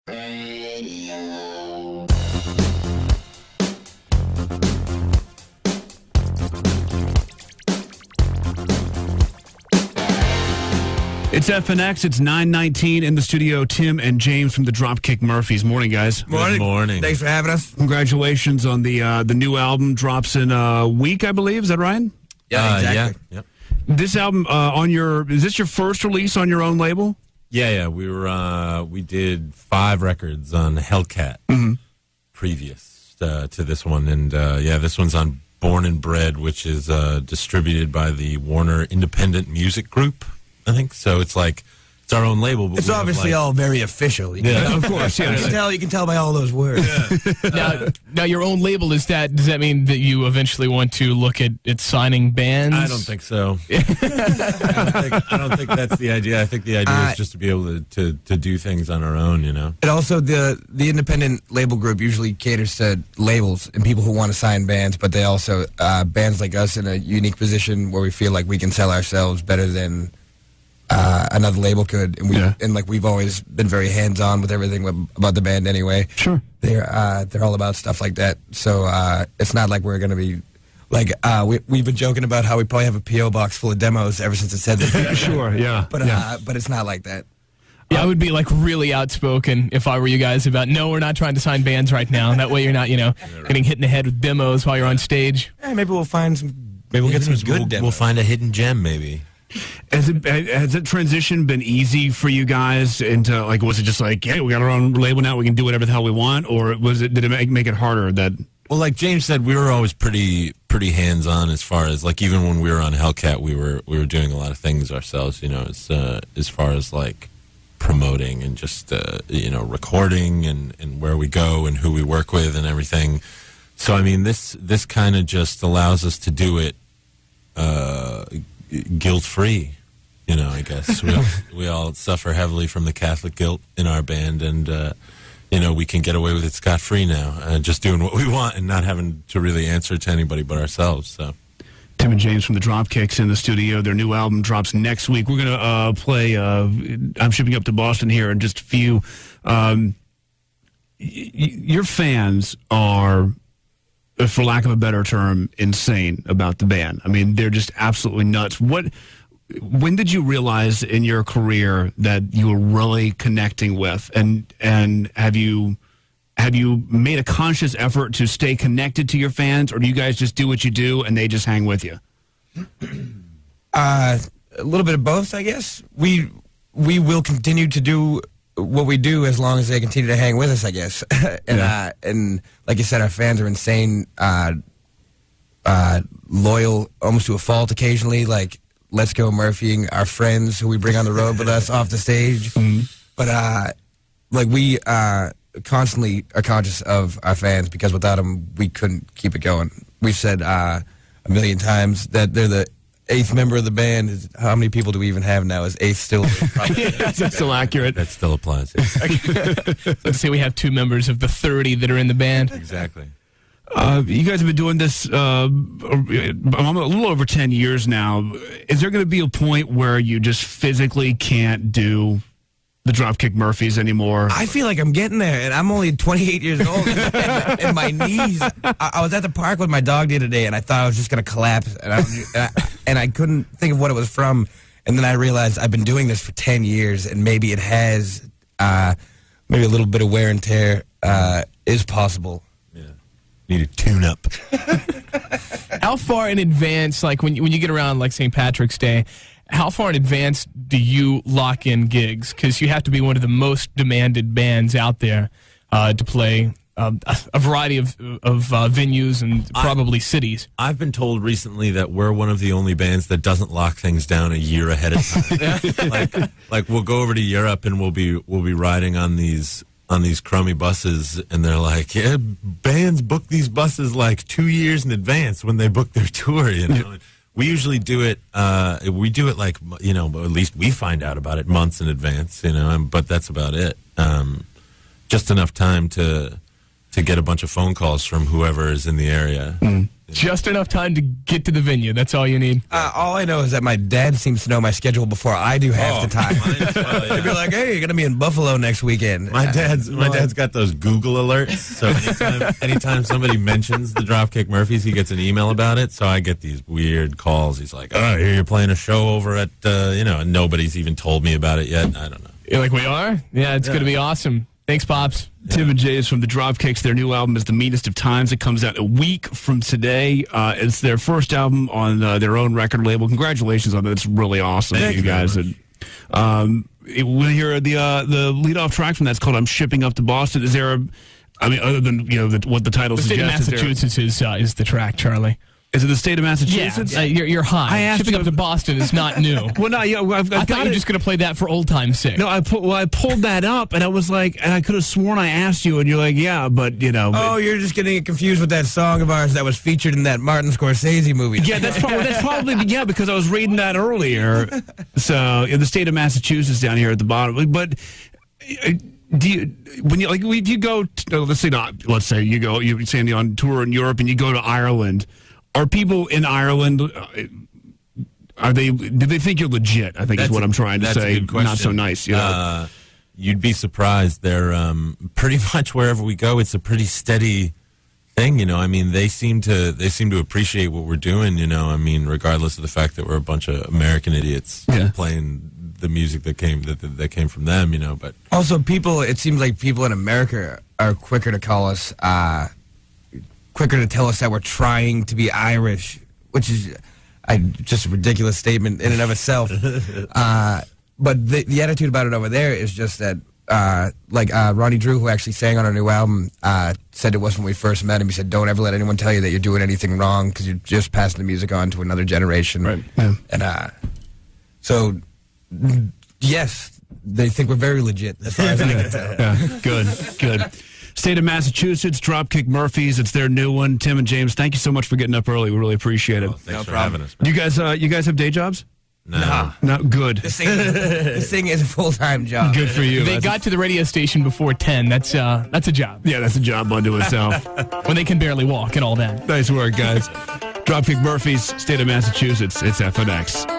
It's FNX. It's 9:19 in the studio. Tim and James from the Dropkick Murphys. Morning, guys. Morning. Good morning. Thanks for having us. Congratulations on the new album. Drops in a week, I believe. Is that right? Yeah, exactly. Yeah. Yep. This album is this your first release on your own label? Yeah. We did 5 records on Hellcat previous to this one, and this one's on Born and Bred, which is distributed by the Warner Independent Music Group, I think. So it's our own label. But It's obviously all very official. Yeah, of course. Yeah. You can tell by all those words. Now, your own label, does that mean that you eventually want to look at signing bands? I don't think so. I don't think that's the idea. I think the idea is just to be able to do things on our own, you know. And also, the independent label group usually caters to labels and people who want to sign bands, but they also, bands like us in a unique position where we feel like we can sell ourselves better than another label could, and we've always been very hands-on with everything about the band anyway. Sure. They're all about stuff like that, so it's not like we're going to be we've been joking about how we probably have a P.O. box full of demos ever since it said that. Sure, yeah. But it's not like that. Yeah, I would be really outspoken if I were you guys about, no, we're not trying to sign bands right now. And that way you're not, getting hit in the head with demos while you're on stage. Maybe we'll find some. Maybe we'll get some good demos. We'll find a hidden gem, maybe. Has that transition been easy for you guys into, was it just hey, we got our own label now, we can do whatever the hell we want, or did it make it harder that... Well, like James said, we were always pretty hands-on as far as, even when we were on Hellcat, we were doing a lot of things ourselves, as far as, promoting and just, recording and where we go and who we work with and everything. So, I mean, this kind of just allows us to do it guilt-free, I guess. We all suffer heavily from the Catholic guilt in our band, and, we can get away with it scot-free now, just doing what we want and not having to really answer to anybody but ourselves, so. Tim and James from the Dropkicks in the studio. Their new album drops next week. We're going to play, I'm shipping up to Boston here in just a few. Your fans are, for lack of a better term, insane about the band. I mean, they're just absolutely nuts. When did you realize in your career that you were really connecting with, and have you made a conscious effort to stay connected to your fans, or do you guys just do what you do and they just hang with you? A little bit of both, I guess. We will continue to do what we do as long as they continue to hang with us, I guess. And like you said, our fans are insane, loyal, almost to a fault occasionally. Let's Go Murphying our friends who we bring on the road with us off the stage. Mm-hmm. But we constantly are conscious of our fans, because without them we couldn't keep it going. We've said a million times that they're the 8th member of the band. How many people do we even have now? Is 8th still? That's still accurate. That still applies. Let's say we have 2 members of the 30 that are in the band. Exactly. You guys have been doing this a little over 10 years now. Is there going to be a point where you just physically can't do the Dropkick Murphys anymore? I feel like I'm getting there, and I'm only 28 years old, and my knees... I was at the park with my dog the other day, and I thought I was just going to collapse, and I couldn't think of what it was from, and then I realized I've been doing this for 10 years, and maybe it has, maybe a little bit of wear and tear is possible. Need a tune-up. How far in advance, when you get around, St. Patrick's Day, how far in advance do you lock in gigs? Because you have to be one of the most demanded bands out there to play a variety of venues and probably cities. I've been told recently that we're one of the only bands that doesn't lock things down a year ahead of time. We'll go over to Europe and we'll be riding on these crummy buses, and they're like, yeah, bands book these buses 2 years in advance when they book their tour, We usually do it, at least we find out about it months in advance, but that's about it. Just enough time to get a bunch of phone calls from whoever is in the area. Just enough time to get to the venue. That's all you need. All I know is that my dad seems to know my schedule before I do half the time. They'd be like, "Hey, you're gonna be in Buffalo next weekend." My dad's got those Google alerts. So anytime somebody mentions the Dropkick Murphys, he gets an email about it. So I get these weird calls. He's like, "Oh, I hear you're playing a show over at and nobody's even told me about it yet." I don't know. You're like, we are? Yeah, it's going to be awesome. Thanks, Pops. Tim and James from the Dropkicks. Their new album is The Meanest of Times. It comes out a week from today. It's their first album on their own record label. Congratulations on it. It's really awesome, you guys. And, we'll hear the lead-off track from that's called "I'm Shipping Up to Boston." Is there other than what the title suggests? The state of Massachusetts is the track, Charlie. Is it the state of Massachusetts? Yeah, you're high. Shipping up to Boston is not new. Well, no, I thought you were just going to play that for old time's sake. No, I pulled that up, and I was like, and I could have sworn I asked you, and you're like, yeah, but Oh, you're just getting it confused with that song of ours that was featured in that Martin Scorsese movie. Yeah, that's probably because I was reading that earlier. So, in the state of Massachusetts down here at the bottom, but. Do you go? Let's say you're Sandy on tour in Europe, and you go to Ireland. Are people in Ireland? Do they think you're legit? I think is what I'm trying to say. Not so nice. You'd be surprised. They're pretty much wherever we go. It's a pretty steady thing. I mean, they seem to appreciate what we're doing. I mean, regardless of the fact that we're a bunch of American idiots playing the music that came from them. But also, it seems like people in America are quicker to call us. Quicker to tell us that we're trying to be Irish, which is just a ridiculous statement in and of itself. But the attitude about it over there is just that, Ronnie Drew, who actually sang on our new album, said it was when we first met him. He said, "Don't ever let anyone tell you that you're doing anything wrong because you're just passing the music on to another generation." Right. Yeah. And so, yes, they think we're very legit as far as I can tell. Yeah, good. State of Massachusetts, Dropkick Murphys. It's their new one. Tim and James, thank you so much for getting up early. We really appreciate it. Thanks for having us, man. You guys have day jobs? No. Not good. This thing is a full-time job. Good for you. They got to the radio station before 10. That's a job. Yeah, that's a job unto itself. When they can barely walk and all that. Nice work, guys. Dropkick Murphys, State of Massachusetts. It's FNX.